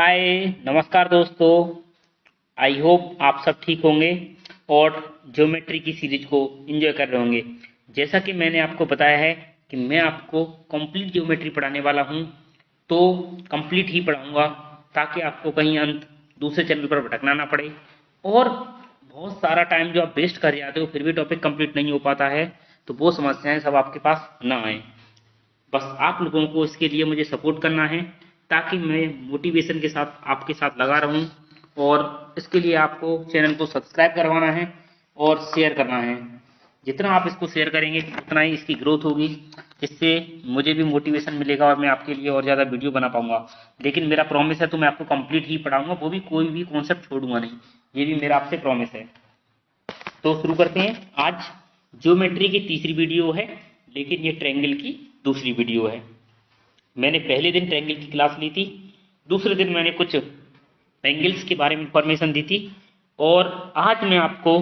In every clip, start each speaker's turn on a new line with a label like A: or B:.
A: हाय, नमस्कार दोस्तों। I hope आप सब ठीक होंगे और ज्योमेट्री की सीरीज को एंजॉय कर रहे होंगे। जैसा कि मैंने आपको बताया है कि मैं आपको कंप्लीट ज्योमेट्री पढ़ाने वाला हूं, तो कंप्लीट ही पढ़ाऊंगा ताकि आपको कहीं अंत दूसरे चैनल पर भटकना ना पड़े। और बहुत सारा टाइम जो आप वेस्ट कर जाते हो फिर भी टॉपिक कंप्लीट नहीं हो पाता है, तो वो समस्याएं सब आपके पास ना आए। बस आप लोगों को इसके लिए मुझे सपोर्ट करना है ताकि मैं मोटिवेशन के साथ आपके साथ लगा रहूं। और इसके लिए आपको चैनल को सब्सक्राइब करवाना है और शेयर करना है। जितना आप इसको शेयर करेंगे उतना ही इसकी ग्रोथ होगी, जिससे मुझे भी मोटिवेशन मिलेगा और मैं आपके लिए और ज़्यादा वीडियो बना पाऊंगा। लेकिन मेरा प्रॉमिस है, तो मैं आपको कंप्लीट ही पढ़ाऊंगा, वो भी कोई भी कॉन्सेप्ट छोड़ूंगा नहीं। ये भी मेरा आपसे प्रॉमिस है। तो शुरू करते हैं। आज ज्योमेट्री की तीसरी वीडियो है, लेकिन ये ट्रायंगल की दूसरी वीडियो है। मैंने पहले दिन ट्रायंगल की क्लास ली थी, दूसरे दिन मैंने कुछ ट्रायंगल्स के बारे में इंफॉर्मेशन दी थी, और आज मैं आपको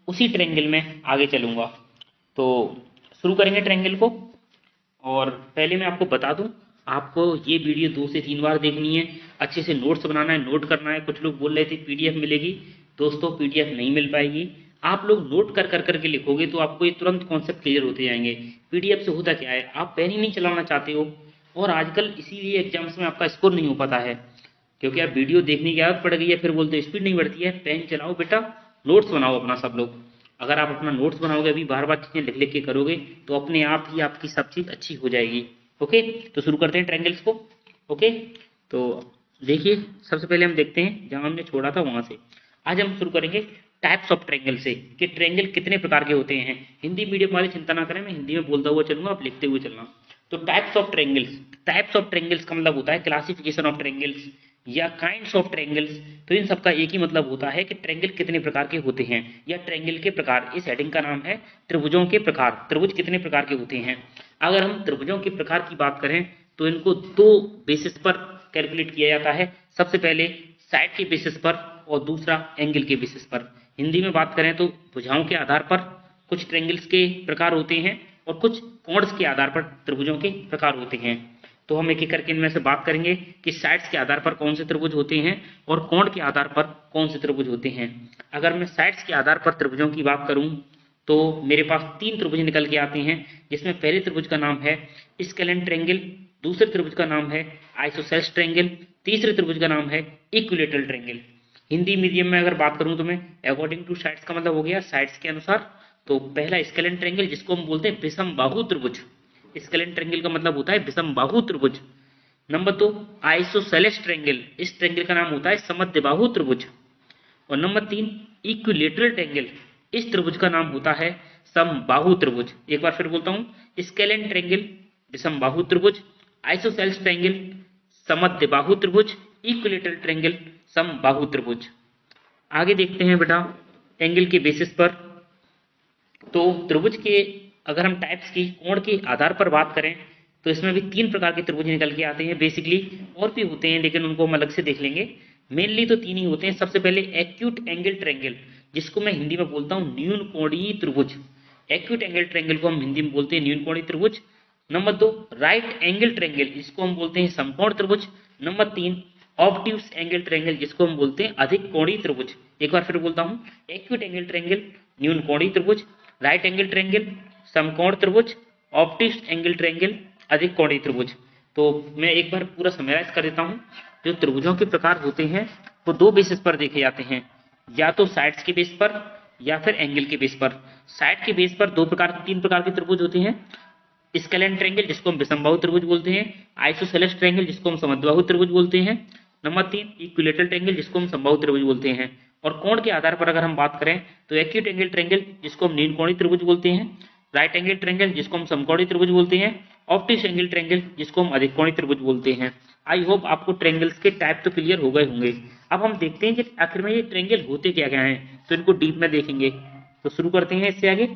A: उसी ट्रायंगल में आगे चलूंगा। तो शुरू करेंगे ट्रायंगल को। और पहले मैं आपको बता दूं, आपको ये वीडियो 2 से 3 बार देखनी है, अच्छे से नोट्स बनाना है, नोट करना है। कुछ लोग बोल रहे थे पीडीएफ मिलेगी। दोस्तों, पीडीएफ नहीं मिल पाएगी। आप लोग नोट कर कर करके लिखोगे तो आपको ये तुरंत कॉन्सेप्ट क्लियर होते जाएंगे। पीडीएफ से होता क्या है, आप पेन ही नहीं चलाना चाहते हो, और आजकल इसीलिए एग्जाम्स में आपका स्कोर नहीं हो पाता है, क्योंकि आप वीडियो देखने की आदत पड़ गई है। फिर बोलते हैं स्पीड नहीं बढ़ती है। पेन चलाओ बेटा, नोट्स बनाओ अपना सब लोग। अगर आप अपना नोट्स बनाओगे, अभी बार बार चीजें लिख लिख के करोगे, तो अपने आप ही आपकी सब चीज अच्छी हो जाएगी। ओके, तो शुरू करते हैं ट्रायंगल्स को। ओके, तो देखिए, सबसे पहले हम देखते हैं जहां हमने छोड़ा था वहां से। आज हम शुरू करेंगे टाइप्स ऑफ ट्रायंगल से, कि ट्रायंगल कितने प्रकार के होते हैं। हिंदी मीडियम वाले चिंता ना करें, मैं हिंदी में बोलता हुआ चलूंगा, आप लिखते हुए चलना। तो टाइप्स ऑफ ट्रायंगल्स का मतलब होता है क्लासिफिकेशन ऑफ ट्रायंगल्स या काइंड्स ऑफ ट्रायंगल्स। तो इन सबका एक ही मतलब होता है कि ट्रायंगल कितने प्रकार के होते हैं, या ट्रायंगल के प्रकार। इस हेडिंग का नाम है त्रिभुजों के प्रकार। त्रिभुज कितने प्रकार के होते हैं। अगर हम त्रिभुजों के प्रकार की बात करें तो इनको दो बेसिस पर कैलकुलेट किया जाता है। सबसे पहले साइड के बेसिस पर, और दूसरा एंगल के बेसिस पर। हिंदी में बात करें तो भुजाओं के आधार पर कुछ ट्रायंगल्स के प्रकार होते हैं, और कुछ कोणस के आधार पर त्रिभुजों के प्रकार होते हैं। तो हम एक एक करके इनमें से बात करेंगे कि साइड्स के आधार पर कौन से त्रिभुज होते हैं और कोण के आधार पर कौन से त्रिभुज होते हैं। अगर मैं साइड्स के आधार पर त्रिभुजों की बात करूं तो मेरे पास 3 त्रिभुज निकल के आते हैं, जिसमें पहले त्रिभुज का नाम है स्केलेन ट्रायंगल, दूसरे त्रिभुज का नाम है आइसोसेल्स ट्रायंगल, तीसरे त्रिभुज का नाम है इक्विलेटरल ट्रायंगल। हिंदी मीडियम में अगर बात करूं तो मैं अकॉर्डिंग टू साइड्स का मतलब हो गया साइड्स के अनुसार। तो पहला स्केलेन ट्रायंगल, जिसको हम बोलते हैं विषम बाहु त्रिभुज। स्केलेन ट्रायंगल का मतलब होता है विषम बाहु त्रिभुज। Number 2, isosceles triangle. इस ट्रायंगल का नाम होता है समद्विबाहु त्रिभुज। और नंबर 3, इक्विलेटरल ट्रायंगल। इस त्रिभुज का नाम होता है समबाहु त्रिभुज। एक बार फिर बोलता हूं, स्केलेन ट्रायंगल विषम बाहु त्रिभुज, आइसोसेल्स ट्रायंगल समद्विबाहु त्रिभुज, इक्विलेटरल ट्रायंगल समबाहु त्रिभुज। आगे देखते हैं बेटा एंगल के बेसिस पर। तो त्रिभुज के अगर हम टाइप्स की कोण के आधार पर बात करें तो इसमें भी 3 प्रकार के त्रिभुज निकल के आते हैं बेसिकली। और भी होते हैं लेकिन उनको हम अलग से देख लेंगे। मेनली तो 3 ही होते हैं। सबसे पहले एक्यूट एंगल ट्रायंगल, जिसको मैं हिंदी में बोलता हूं न्यून कोणीय त्रिभुज। एक्यूट एंगल ट्रायंगल को हम हिंदी में बोलते हैं न्यून कोणीय त्रिभुज। नंबर 2, राइट एंगल ट्रायंगल, जिसको हम बोलते हैं समकोण त्रिभुज। नंबर 3, ऑब्ट्यूस एंगल ट्रायंगल, जिसको हम बोलते हैं अधिक कोणीय त्रिभुज। एक बार फिर बोलता हूं, एक्यूट एंगल ट्रायंगल न्यून कोणीय त्रिभुज, राइट एंगल ट्रायंगल समकोण त्रिभुज, ऑब्ट्यूस एंगल ट्रायंगल अधिक कोणीय त्रिभुज। तो मैं एक बार पूरा समराइज कर देता हूं। जो त्रिभुजों के प्रकार होते हैं वो 2 बेसिस पर देखे जाते हैं, या तो साइड्स के बेस पर या फिर एंगल के बेस पर। साइड के बेस पर 3 प्रकार के त्रिभुज होते हैं। स्केलेन ट्रायंगल, जिसको हम विषमबाहु त्रिभुज बोलते हैं, आइसोसेलेस ट्रायंगल, जिसको हम समद्विबाहु त्रिभुज बोलते हैं। नंबर 3, इक्विलेटरल ट्रायंगल, जिसको हम समबाहु त्रिभुज बोलते हैं। और कोण के आधार पर अगर हम बात करें तो एक्यूट एंगल ट्रायंगल, जिसको हम न्यून कोणीय त्रिभुज बोलते हैं, राइट एंगल ट्रायंगल, जिसको हम समकोणीय त्रिभुज बोलते हैं, ऑब्ट्यूस एंगल ट्रायंगल, जिसको हम अधिक कोणीय त्रिभुज बोलते हैं। आई होप आपको ट्रायंगल्स के टाइप तो क्लियर हो गए होंगे। अब हम देखते हैं कि आखिर में ये ट्रायंगल होते क्या क्या हैं, तो इनको डीप में देखेंगे। तो शुरू करते हैं इससे आगे।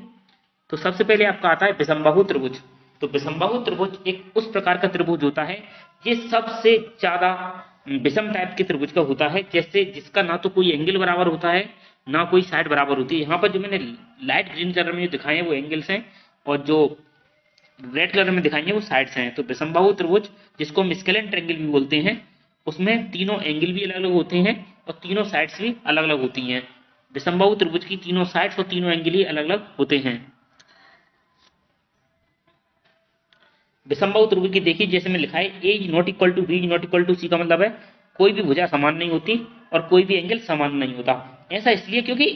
A: तो सबसे पहले आपका आता है विषमबाहु त्रिभुज। तो विषमबाहु त्रिभुज एक उस प्रकार का त्रिभुज होता है, ये सबसे ज्यादा विषम टाइप के त्रिभुज का होता है, जैसे जिसका ना तो कोई एंगल बराबर होता है ना कोई साइड बराबर होती है। यहाँ पर जो मैंने लाइट ग्रीन कलर में जो दिखाए हैं वो एंगल्स हैं, और जो रेड कलर में दिखाई है वो साइड्स हैं। तो विषमबाहु त्रिभुज, जिसको हम स्केलेन ट्रायंगल भी बोलते हैं, उसमें तीनों एंगल भी अलग अलग होते हैं और तीनों साइड्स भी अलग अलग होती हैं। विषमबाहु त्रिभुज की तीनों साइड्स और तीनों एंगल ही अलग अलग होते हैं। विषमबाहु त्रिभुज की देखिए जैसे में लिखा है A is not equal to B is not equal to C का मतलब है कोई भी भुजा समान नहीं होती और कोई भी एंगल समान नहीं होता। ऐसा इसलिए क्योंकि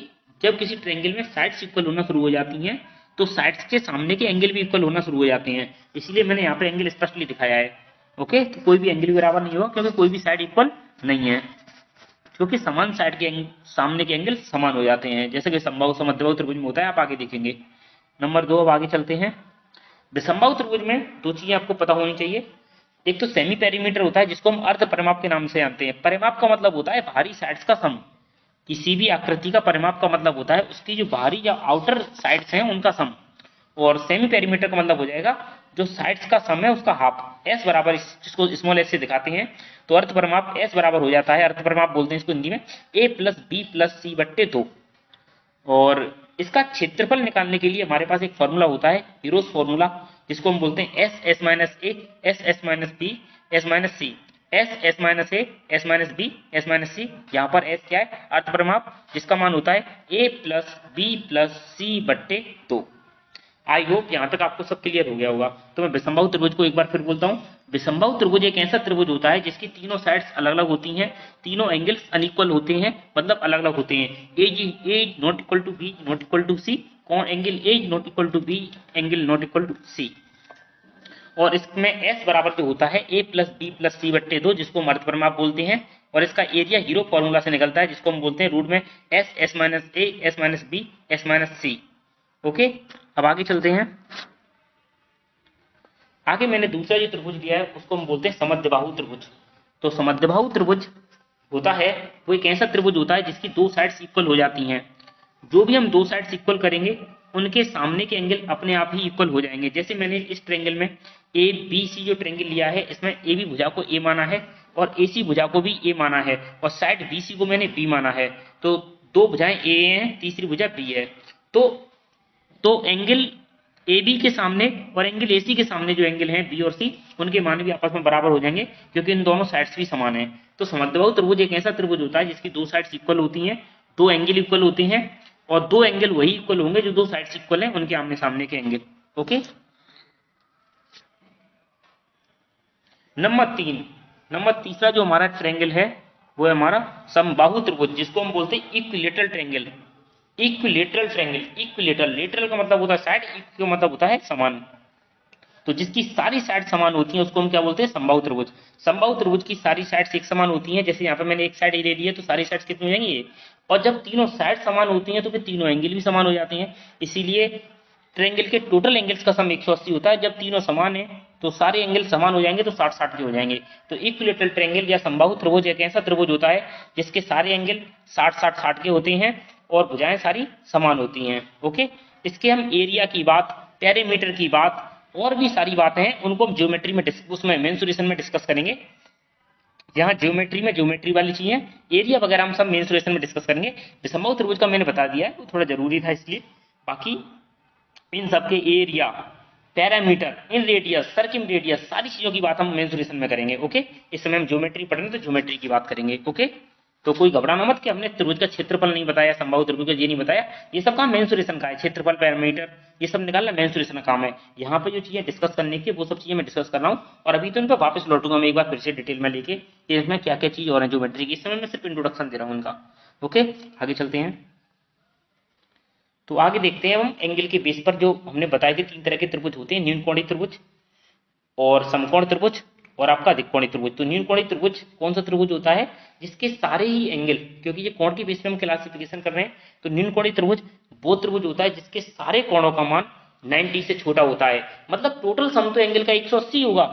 A: जब किसी ट्रायंगल में साइड्स इक्वल होना शुरू हो जाती हैं तो साइड्स के सामने के एंगल भी इक्वल होना शुरू हो जाते हैं। इसीलिए मैंने यहाँ पे एंगल स्पष्टली दिखाया है। ओके, तो कोई भी एंगल बराबर नहीं होगा क्योंकि कोई भी साइड इक्वल नहीं है, क्योंकि समान साइड के सामने के एंगल समान हो जाते हैं, जैसे कि समबाहु समद्विबाहु त्रिभुज में होता है। आप आगे देखेंगे। नंबर 2, अब आगे चलते हैं। विषमबाहु त्रिभुज में दो चीजें आपको पता होनी चाहिए। एक तो सेमी पेरीमीटर होता है जिसको हम अर्ध परिमाप के नाम से जानते हैं। परिमाप का मतलब होता है बाहरी साइड्स का सम। किसी भी आकृति का परिमाप का मतलब होता है उसकी जो बाहरी या आउटर साइड्स हैं उनका सम। और सेमी पेरीमीटर का मतलब हो जाएगा जो साइड्स का सम है उसका हाफ। एस बराबर, जिसको स्मॉल एस से दिखाते हैं, तो अर्ध परिमाप एस बराबर हो जाता है, अर्ध परिमाप बोलते हैं इसको हिंदी में, ए प्लस बी प्लस सी बट्टे 2। और इसका क्षेत्रफल निकालने के लिए हमारे पास एक फॉर्मूला होता है, हीरोज फॉर्मूला, जिसको हम बोलते हैं S S minus A S S minus B S minus C. S S minus A S minus B S minus C. यहाँ पर एस क्या है? अर्ध परिमाप, जिसका मान होता है A plus B plus C बट्टे 2। आई होप यहाँ तक आपको सब क्लियर हो गया होगा। तो मैं विषमबाहु त्रिभुज को एक बार फिर बोलता हूँ। विषमबाहु त्रिभुज एक ऐसा त्रिभुज होता है जिसकी तीनों साइड्स अलग अलग होती हैं, तीनों एंगल्स अनइक्वल होते हैं, मतलब अलग अलग होते हैं। A is not equal to B not equal to C, कौन angle A is not equal to B angle not equal to C. और इसमें एस बराबर जो होता है A plus B plus C बट्टे 2, जिसको हम अर्ध परिमाप बोलते हैं। और इसका एरिया हीरो फॉर्मूला से निकलता है, जिसको हम बोलते हैं रूट में S S minus A S minus B S minus C. Okay, अब आगे चलते हैं। आगे मैंने दूसरा जो त्रिभुज दिया है उसको हम बोलते हैं समद्विबाहु त्रिभुज। तो समद्विबाहु त्रिभुज होता है वो एक ऐसा त्रिभुज होता है जिसकी दो साइड्स इक्वल हो जाती हैं। जो भी हम दो साइड्स इक्वल करेंगे उनके सामने के एंगल अपने आप ही इक्वल हो जाएंगे। जैसे मैंने इस ट्रायंगल में ए बी सी जो ट्रायंगल लिया है, इसमें ए बी भुजा को ए माना है और ए सी भुजा को भी ए माना है और साइड बी सी को मैंने बी माना है। तो दो भुजाएं ए हैं, तीसरी भुजा बी है। तो एंगल ए बी के सामने और एंगल ए सी के सामने जो एंगल हैं बी और सी, उनके मान भी आपस में बराबर हो जाएंगे क्योंकि इन दोनों साइड्स भी समान हैं। तो समद्विबाहु त्रिभुज एक ऐसा त्रिभुज होता है जिसकी दो साइड्स इक्वल होती हैं, दो एंगल इक्वल होते हैं और दो एंगल वही इक्वल होंगे जो दो साइड्स इक्वल हैं उनके आमने सामने के एंगल। ओके, नंबर तीसरा जो हमारा ट्रायंगल है वो है हमारा समबाहु त्रिभुज, जिसको हम बोलते हैं equilateral triangle. Equilateral triangle, equilateral, lateral का मतलब होता है साइड, इक्व का मतलब होता है समान। तो जिसकी सारी साइड समान होती हैं उसको हम क्या बोलते हैं? समबाहु त्रिभुज। समबाहु त्रिभुज की सारी साइड्स एक समान होती हैं। जैसे यहाँ पे मैंने एक साइड ले ली है तो सारी साइड्स कितनी हो जाएंगी? और जब तीनों साइड समान होती हैं तो फिर तीनों एंगल भी समान हो जाते हैं। इसीलिए ट्रायंगल के टोटल एंगल्स का सम 180 होता है। जब तीनों समान है तो सारे एंगल समान हो जाएंगे तो 60-60 के हो जाएंगे। तो इक्विलेटरल ट्रायंगल या समबाहु त्रिभुज एक ऐसा त्रिभुज होता है जिसके सारे एंगल 60-60-60 के होते हैं और भुजाएं सारी समान होती हैं। ओके, इसके हम एरिया की बात, पेरीमीटर की बात और भी सारी बातें हैं उनको हम ज्योमेट्री में उसमें मेंसुरेशन में डिस्कस करेंगे। यहाँ ज्योमेट्री में ज्योमेट्री वाली चीजें, एरिया वगैरह हम सब मेंसुरेशन में डिस्कस करेंगे। विषमबाहु त्रिभुज का मैंने बता दिया है, वो थोड़ा जरूरी था इसलिए। बाकी इन सबके area, parameter, in radius, circum radius, सारी चीजों की बात हम मेंसुरेशन में करेंगे। ओके, इस समय हम ज्योमेट्री पढ़ेंगे तो ज्योमेट्री की बात करेंगे। ओके, तो कोई घबराना मत कि हमने त्रिभुज का क्षेत्रफल नहीं बताया, समबाहु त्रिभुज का ये नहीं बताया। ये सब काम मेंसुरेशन का है, क्षेत्रफल, पैरामीटर, ये सब निकालना मेंसुरेशन का काम है। यहाँ पे जो चीजें डिस्कस करने की वो सब चीजें मैं डिस्कस कर रहा हूँ और अभी तो इन पर वापस लौटूंगा मैं एक बार फिर से डिटेल में लेके कि इसमें क्या क्या चीज और है ज्योमेट्री की। इस समय मैं सिर्फ इंट्रोडक्शन दे रहा हूँ इनका। ओके, आगे चलते हैं। तो आगे देखते हैं हम एंगल के बेस पर जो हमने बताए थे तीन तरह के त्रिभुज होते हैं, न्यूनकोणीय त्रिभुज और समकोण त्रिभुज और आपका अधिकोणीय त्रिभुज। तो न्यूनकोणीय त्रिभुज कौन सा त्रिभुज होता है? जिसके सारे ही एंगल, क्योंकि ये कोण के बेस पे हम क्लासिफिकेशन कर रहे हैं, तो न्यूनकोणीय त्रिभुज वो त्रिभुज होता है जिसके सारे कोणों का मान 90 से छोटा होता है। मतलब टोटल सम तो एंगल का 180 होगा।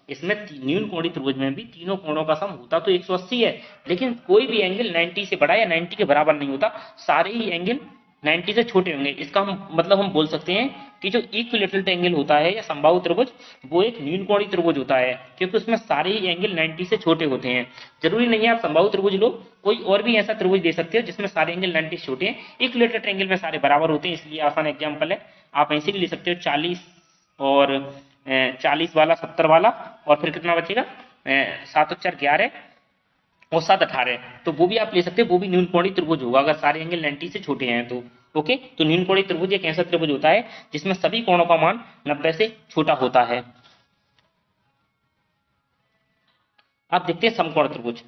A: इसमें न्यूनकोणीय त्रिभुज में भी तीनों कोणों का सम होता तो 180 है, लेकिन कोई भी एंगल 90 से बड़ा या 90 के बराबर नहीं होता। सारे ही एंगल 90 से छोटे होंगे। इसका हम बोल सकते हैं कि जो इक्विलेटरल ट्रायंगल होता है या समबाहु त्रिभुज वो एक न्यूनकोणीय त्रिभुज होता है, क्योंकि उसमें सारे ही एंगल 90 से छोटे होते हैं। जरूरी नहीं है आप समबाहु त्रिभुज लो, कोई और भी ऐसा त्रिभुज दे सकते हो जिसमें सारे एंगल 90 से छोटे हैं। इक्विलेटरल ट्रायंगल में सारे बराबर होते हैं, इसलिए आसान एग्जाम्पल है। आप ऐसे भी ले सकते हो 40 और 40 वाला 70 वाला, और फिर कितना बचेगा 7 और 4 11 और 7 18 तो वो भी आप ले सकते हैं, वो भी न्यूनकोणीय त्रिभुज होगा अगर सारे एंगल 90 से छोटे हैं तो। ओके, तो न्यूनकोणीय त्रिभुज एक ऐसा त्रिभुज होता है जिसमें सभी कोणों का मान 90 से छोटा होता है। आप देखते हैं समकोण त्रिभुज।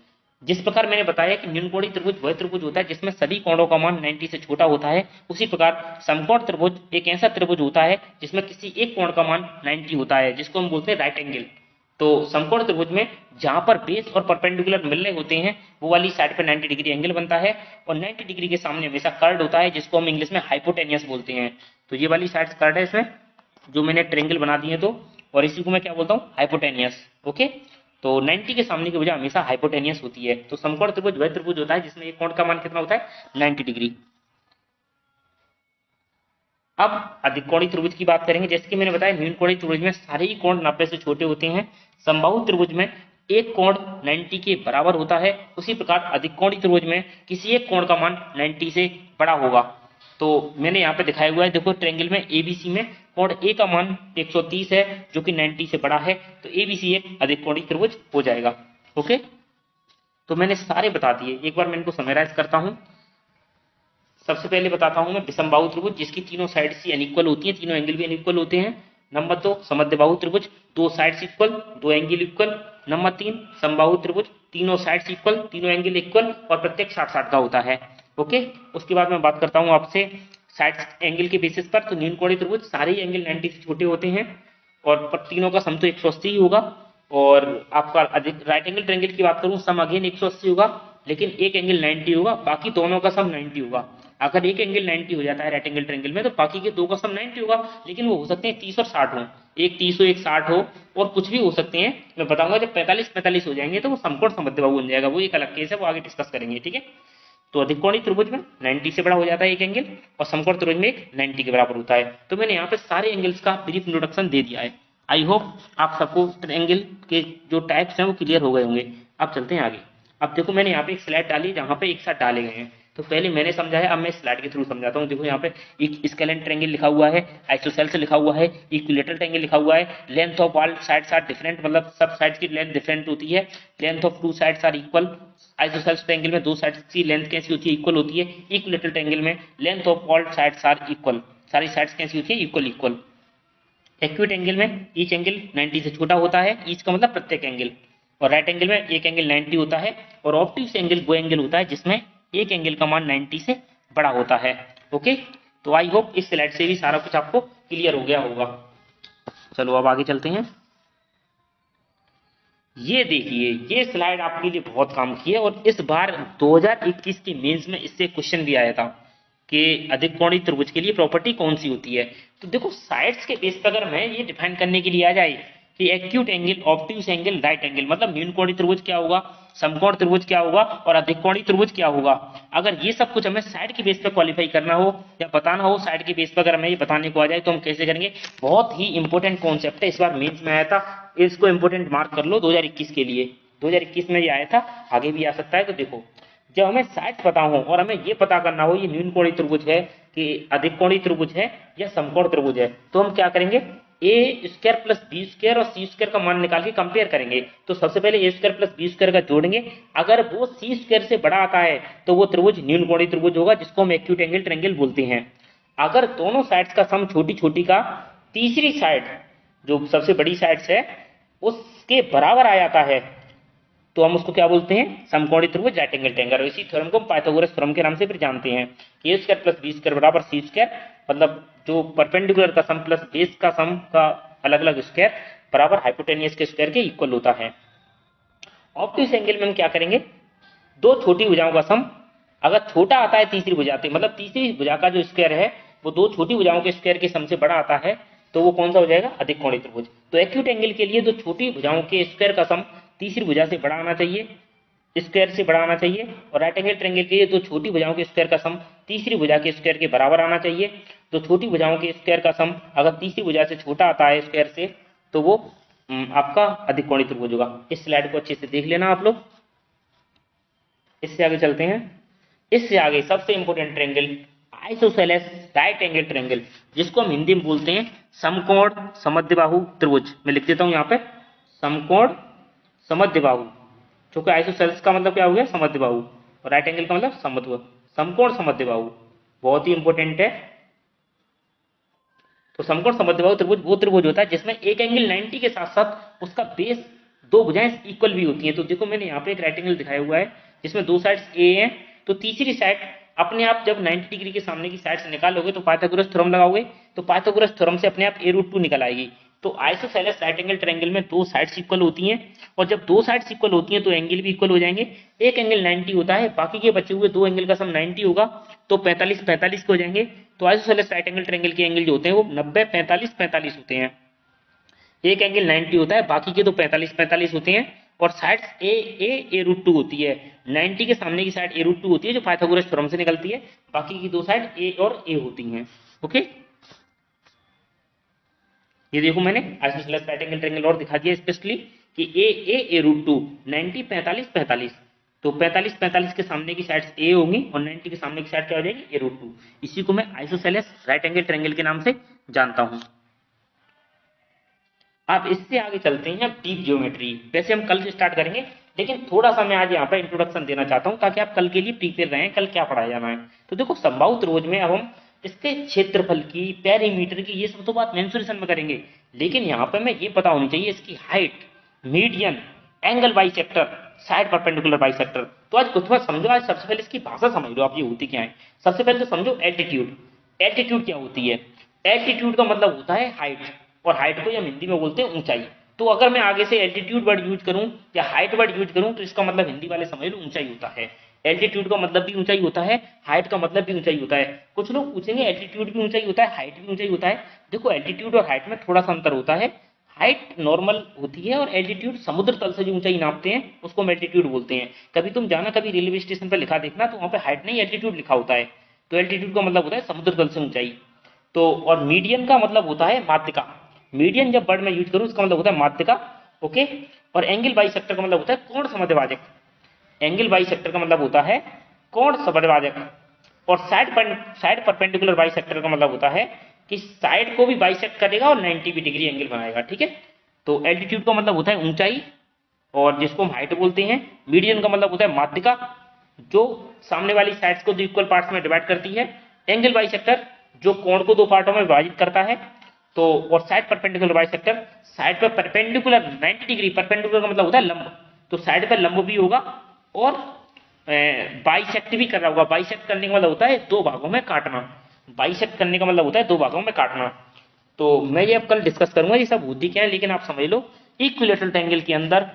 A: जिस प्रकार मैंने बताया कि न्यूनकोणीय त्रिभुज वह त्रिभुज होता है जिसमें सभी कोणों का मान 90 से छोटा होता है, उसी प्रकार समकोण त्रिभुज एक ऐसा त्रिभुज होता है जिसमें किसी एक कोण का मान 90 होता है, जिसको हम बोलते हैं राइट एंगल। तो समकोण त्रिभुज में जहां पर बेस और परपेंडिकुलर मिल रहे होते हैं वो वाली साइड पर 90 डिग्री एंगल बनता है, और 90 डिग्री के सामने हमेशा कर्ड होता है जिसको हम इंग्लिश में हाइपोटेनियस बोलते हैं। तो ये वाली साइड कर्ड है इसमें, जो मैंने ट्रायंगल बना दिए तो, और इसी को मैं क्या बोलता हूँ, हाइपोटेनियस। ओके, तो 90 के सामने की वजह हमेशा हाइपोटेनियस होती है। तो समकोण त्रिभुज वह त्रिभुज होता है जिसमें एक कोण का मान कितना होता है, 90 डिग्री। अब अधिकोणीय त्रिभुज की बात करेंगे। जैसे कि मैंने बताया न्यूनकोणीय त्रिभुज में सारे ही कोण 90 से छोटे होते हैं। समबाहु त्रिभुज में एक कोण 90 के बराबर होता है, उसी प्रकार अधिकोणीय त्रिभुज में किसी एक कोण का मान 90 से बड़ा होगा। तो मैंने यहाँ पे दिखाया हुआ है, देखो ट्रायंगल में एबीसी में कोण ए का मान 130 है जो कि 90 से बड़ा है, तो एबीसी एक अधिकोणीय त्रिभुज हो जाएगा। ओके, तो मैंने सारे बता दिए, एक बार मैं इनको समराइज करता हूँ। सबसे पहले बताता हूं मैं विषमबाहु त्रिभुज जिसकी तीनों साइड्स अनइक्वल होती हैं, तीनों एंगल भी अनइक्वल होते हैं। नंबर 2 समद्विबाहु त्रिभुज, दो साइड्स इक्वल, दो एंगल इक्वल। नंबर 3 समबाहु त्रिभुज, तीनों साइड्स इक्वल, तीनों एंगल इक्वल और प्रत्येक 60-60 का होता है। ओके, उसके बाद मैं बात करता हूं आपसे साइड्स एंगल के बेसिस पर। तो न्यूनकोणीय त्रिभुज सारे ही एंगल 90 से छोटे होते हैं और तीनों का सम तो 180 ही होगा। और आपका अधिक राइट एंगल ट्रायंगल की बात करूं, सम अगेन 180 होगा, लेकिन एक एंगल 90 होगा, बाकी दोनों का सम 90 होगा। अगर एक एंगल 90 हो जाता है राइट एंगल ट्रायंगल में, तो बाकी के दो का सम 90 होगा, लेकिन वो हो सकते हैं 30 और 60 हो, एक 30 हो एक 60 हो, और कुछ भी हो सकते हैं। मैं बताऊंगा जब 45-45 हो जाएंगे तो वो समकोण समद्विबाहु बन जाएगा, वो एक अलग केस है, वो आगे डिस्कस करेंगे। ठीक है, तो अधिकोणीय त्रिभुज में 90 से बड़ा हो जाता है एक एंगल, और समकोण त्रिभुज में एक 90 के बराबर होता है। तो मैंने यहाँ पे सारे एंगल्स का ब्रीफ इंट्रोडक्शन दे दिया है। आई होप आप सबको ट्रायंगल के जो टाइप्स हैं वो क्लियर हो गए होंगे। अब चलते हैं आगे। अब देखो मैंने यहाँ पे एक स्लाइड डाली जहाँ पे एक साथ डाले गए हैं, तो पहले मैंने समझाया, अब मैं स्लाइड के थ्रू समझाता हूँ। देखो यहाँ पे एक स्केलेन ट्रायंगल लिखा हुआ है, आइसोसेल्स लिखा हुआ है, इक्विलेटरल ट्रायंगल लिखा हुआ है, length of all sides are different, मतलब सब साइड्स की लेंथ डिफरेंट होती है, length of two sides are equal. Isosceles triangle में दो साइड्स की लेंथ कैसी होती है, इक्वल होती है। इक्विलेटरल ट्रायंगल में length of all sides are equal, सारी साइड्स कैसी होती है, इक्वल इक्वल। एक्यूट एंगल में ईच एंगल 90 से छोटा होता है, ईच का मतलब प्रत्येक एंगल, और राइट एंगल में एक एंगल 90 होता है, और ऑब्ट्यूस एंगल वो एंगल होता है जिसमें एक एंगल का मान 90 से बड़ा होता है। ओके, तो आई होप इस स्लाइड से भी सारा कुछ आपको क्लियर हो गया होगा। चलो अब आगे चलते हैं। ये देखिए, ये स्लाइड आपके लिए बहुत काम की है, और इस बार 2021 के मेंस में इससे क्वेश्चन भी आया था कि अधिकोणीय त्रिभुज के लिए प्रॉपर्टी कौन सी होती है। तो देखो साइड्स के बेस पर अगर मैं ये डिफाइन करने के लिए आ जाए कि acute angle, obtuse angle, right angle, मतलब न्यूनकोणीय त्रिभुज क्या होगा, समकोण त्रिभुज क्या होगा, और अधिकोणीय त्रिभुज क्या होगा। अगर ये सब कुछ हमें साइड के बेस पर क्वालिफाई करना हो या बताना हो साइड के बेस पर, अगर हमें ये बताने को आ जाए तो हम कैसे करेंगे। बहुत ही इंपॉर्टेंट कॉन्सेप्ट है, इस बार मेंस में आया था, इसको इंपॉर्टेंट मार्क कर लो 2021 के लिए। 2021 में ये आया था, आगे भी आ सकता है। तो देखो जब हमें साइड्स पता हो और हमें ये पता करना हो ये न्यूनकोणीय त्रिभुज है कि अधिकोणीय त्रिभुज है या समकोण त्रिभुज है, तो हम क्या करेंगे, ए स्क्वायर प्लस बी स्क्वायर और सी स्क्वायर का मान निकाल के कंपेयर करेंगे। तो सबसे पहले ए स्क्वायर प्लस बी स्क्वायर का जोड़ेंगे, अगर वो सी स्क्वायर से बड़ा आता है तो वो त्रिभुज न्यूनकोणीय त्रिभुज होगा, जिसको हम एक्यूट एंगल ट्रायंगल बोलते हैं। अगर दोनों साइड्स का सम छोटी छोटी का तीसरी साइड जो सबसे बड़ी साइड्स है उसके बराबर आ जाता है तो हम उसको क्या बोलते हैं, समकोणीय त्रिभुज, राइट एंगल ट्रायंगल। इसी थ्योरम को पाइथागोरस थ्योरम के नाम से फिर जानते हैं। ए स्क्वायर प्लस बी स्क्वायर बराबर सी स्क्वायर, मतलब जो परपेंडिकुलर का सम प्लस बेस का सम का अलग अलग स्क्वायर बराबर हाइपोटेनियस के स्क्वायर के इक्वल होता है। ऑब्ट्यूस एंगल में हम क्या करेंगे, दो छोटी भुजाओं का सम अगर छोटा आता है तीसरी भुजा से, मतलब तीसरी भुजा का जो स्क्वायर है वो दो छोटी भुजाओं के स्क्वायर के सम से बड़ा आता है, तो वो कौन सा हो जाएगा, अधिकोणीय त्रिभुज। तो एक्यूट एंगल के लिए दो छोटी भुजाओं के स्क्वायर का सम तीसरी भुजा से बड़ा आना चाहिए, स्क्वायर से बड़ा आना चाहिए, और राइट एंगल ट्रायंगल के लिए दो छोटी भुजाओं के स्क्वायर का सम तीसरी भुजा के स्क्वायर के बराबर आना चाहिए। दो छोटी भुजाओं के स्क्वायर का सम अगर तीसरी भुजा से छोटा आता है स्क्वायर से, तो वो आपका अधिकोणीय त्रिभुज होगा। इस स्लाइड को अच्छे से देख लेना आप लोग। इससे आगे चलते हैं। इससे आगे सबसे important triangle isosceles right angle triangle, जिसको हम हिंदी में बोलते हैं समकोण समद्विबाहु त्रिभुज। मैं लिख देता हूं यहाँ पे, समकोण समद्विबाहु क्योंकि आइसोसेलेस का मतलब क्या हो गया, समद्विबाहु, और राइट एंगल का मतलब समकोण समद्विबाहु, बहुत ही इंपॉर्टेंट है। तो समकोण समद्विबाहु त्रिभुज वो त्रिभुज होता है जिसमें एक एंगल 90 के साथ साथ उसका बेस दो भुजाएं इक्वल भी होती हैं। तो देखो मैंने यहाँ पे एक राइट एंगल दिखाया हुआ है जिसमें दो साइड्स ए हैं, तो तीसरी साइड अपने आप जब 90 डिग्री के सामने की साइड से निकालोगे तो पाइथागोरस थ्योरम लगाओगे, तो पाइथागोरस थ्योरम से अपने आप a√2 निकल आएगी। तो आइसोसेलेस राइट एंगल ट्रायंगल में दो साइड्स इक्वल होती हैं, और जब दो साइड्स इक्वल होती हैं तो एंगल भी इक्वल हो जाएंगे। एक एंगल 90 होता है, बाकी के बचे हुए दो एंगल का सम 90 होगा, तो 45 45 के हो जाएंगे। तो आइसोसेलेस राइट एंगल ट्रायंगल के एंगल जो होते हैं वो 90 45 45 होते हैं। एक एंगल 90 होता है, बाकी के तो 45 45 होते हैं, और साइड्स a√2 होती है। 90 के सामने की साइड a√2 होती है जो पाइथागोरस थ्योरम से निकलती है, बाकी की दो साइड a और a होती हैं। ओके, ये देखो मैंने आइसोसेलेस राइट एंगल ट्रायंगल और दिखा दिया स्पेशली कि a√2 90 45 45, तो 45 45 के सामने की साइड्स a होंगी और 90 के सामने की साइड क्या हो जाएगी, a√2। इसी को मैं आइसोसेलेस राइट एंगल ट्रायंगल के नाम से जानता हूं। आप इससे आगे चलते हैं डीप ज्योमेट्री। वैसे हम कल से स्टार्ट करेंगे, लेकिन थोड़ा सा मैं आज यहाँ पर इंट्रोडक्शन देना चाहता हूँ ताकि आप कल के लिए प्रीपेयर रहें, कल क्या पढ़ाया जाना है। तो देखो समबाहु त्रिभुज में अब हम इसके क्षेत्रफल की, पेरीमीटर की, ये सब तो बात मेंसुरेशन में करेंगे, लेकिन यहाँ पे मैं ये पता होनी चाहिए इसकी height, median, angle bisector, side perpendicular bisector. तो आज कुछ बात समझो, आज सबसे पहले इसकी भाषा समझ लो आप ये होती क्या है। सबसे पहले तो समझो एल्टीट्यूड। एल्टीट्यूड क्या होती है? एल्टीट्यूड का मतलब होता है हाइट, और हाइट को हम हिंदी में बोलते हैं ऊंचाई। तो अगर मैं आगे से एल्टीट्यूड वर्ड यूज करूं या हाइट वर्ड यूज करूं तो इसका मतलब हिंदी वाले समझ लो ऊंचाई होता है। एल्टीट्यूड का मतलब भी ऊंचाई होता है, हाइट का मतलब भी ऊंचाई होता है। कुछ लोग पूछेंगे एल्टीट्यूड भी ऊंचाई होता है, हाइट भी ऊंचाई होता है। देखो एल्टीट्यूड और हाइट में थोड़ा सा अंतर होता है। हाइट नॉर्मल होती है और एल्टीट्यूड समुद्र तल से जो ऊंचाई नापते हैं उसको हम एल्टीट्यूड बोलते हैं। कभी तुम जाना, कभी रेलवे स्टेशन पर लिखा देखना, तो वहां पे हाइट नहीं एल्टीट्यूड लिखा होता है। तो एल्टीट्यूड का मतलब होता है समुद्र तल से ऊंचाई। तो और मीडियन का मतलब होता है माध्यिका। मीडियन जब वर्ड में यूज करूं इसका मतलब होता है माध्यिका। ओके, और एंगल बाइसेक्टर का मतलब होता है कोण समद्विभाजक। एंगल बाइसेक्टर का मतलब होता है कोण समद्विभाजक। और साइड परपेंडिकुलर बाइसेक्टर का मतलब होता है कि साइड को भी बाइसेक्ट करेगा और 90 डिग्री एंगल बनाएगा। ठीक है, तो एल्टीट्यूड का मतलब होता है ऊंचाई, और जिसको हम हाइट बोलते हैं। मीडियन का मतलब होता है माध्यिका, जो सामने वाली साइड्स को दो इक्वल पार्ट्स में डिवाइड करती है। एंगल बाइसेक्टर जो कोण को दो पार्टों में विभाजित करता है। तो और साइड परपेंडिकुलर बाइसेक्टर, साइड पर परपेंडिकुलर 90 डिग्री, परपेंडिकुलर का मतलब होता है लंब, तो साइड पर लंब भी होगा और बाइसेक्ट भी कर रहा होगा। बाइसेक्ट करने का मतलब होता है दो भागों में काटना। बाइसेक्ट करने का मतलब होता है दो भागों में काटना। तो मैं ये अब कल डिस्कस करूंगा ये सब होती क्या है, लेकिन आप समझ लो इक्विलेटरल ट्रायंगल के अंदर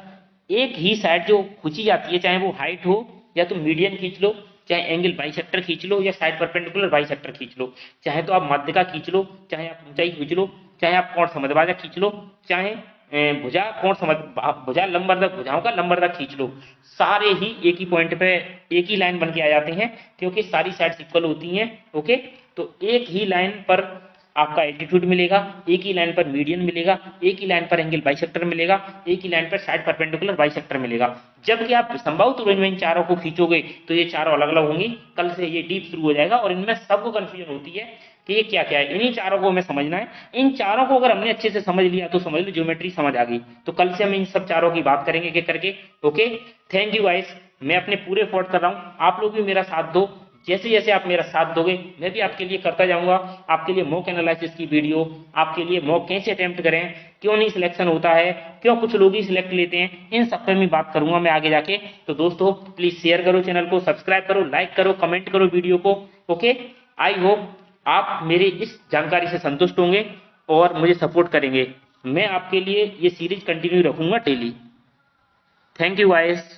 A: एक ही साइड जो खींची जाती है, चाहे वो हाइट हो या तो मीडियन खींच लो, चाहे एंगल बाइसेक्टर खींच लो या साइड परपेंडिकुलर बाइसेक्टर खींच लो, चाहे तो आप माध्यिका खींच लो, चाहे आप ऊंचाई खींच लो, चाहे आप कोण समद्विभाजक खींच लो, चाहे भुजा कोण भुजा लंबवर्धक, भुजाओं का लंबवर्धक खींच लो, सारे ही एक ही पॉइंट पे एक ही लाइन बन के आ जाते हैं क्योंकि सारी साइड्स इक्वल होती हैं। ओके, तो एक ही लाइन पर आपका एल्टीट्यूड मिलेगा, एक ही लाइन पर मीडियन मिलेगा, एक ही लाइन पर एंगल बाइसेक्टर मिलेगा, एक ही लाइन पर साइड परपेंडिकुलर बाइसेक्टर मिलेगा। जबकि आप समबाहु त्रिभुज में इन चारों को खींचोगे तो ये चारों अलग अलग होंगी। कल से ये डीप शुरू हो जाएगा और इनमें सबको कंफ्यूजन होती है कि ये क्या क्या है। इन्हीं चारों को हमें समझना है। इन चारों को अगर हमने अच्छे से समझ लिया तो समझ लो ज्योमेट्री समझ आ गई। तो कल से हम इन सब चारों की बात करेंगे एक एक करके। ओके, थैंक यू गाइस, मैं अपने पूरे एफर्ट कर रहा हूँ, आप लोग भी मेरा साथ दो। जैसे जैसे आप मेरा साथ दोगे मैं भी आपके लिए करता जाऊंगा। आपके लिए मॉक एनालिसिस की वीडियो, आपके लिए मॉक कैसे अटेम्प्ट करें, क्यों नहीं सिलेक्शन होता है, क्यों कुछ लोग ही सिलेक्ट लेते हैं, इन सब पे मैं बात करूंगा मैं आगे जाके। तो दोस्तों प्लीज शेयर करो चैनल को, सब्सक्राइब करो, लाइक करो, कमेंट करो वीडियो को। ओके, आई होप आप मेरी इस जानकारी से संतुष्ट होंगे और मुझे सपोर्ट करेंगे। मैं आपके लिए ये सीरीज कंटिन्यू रखूंगा डेली। Thank you guys.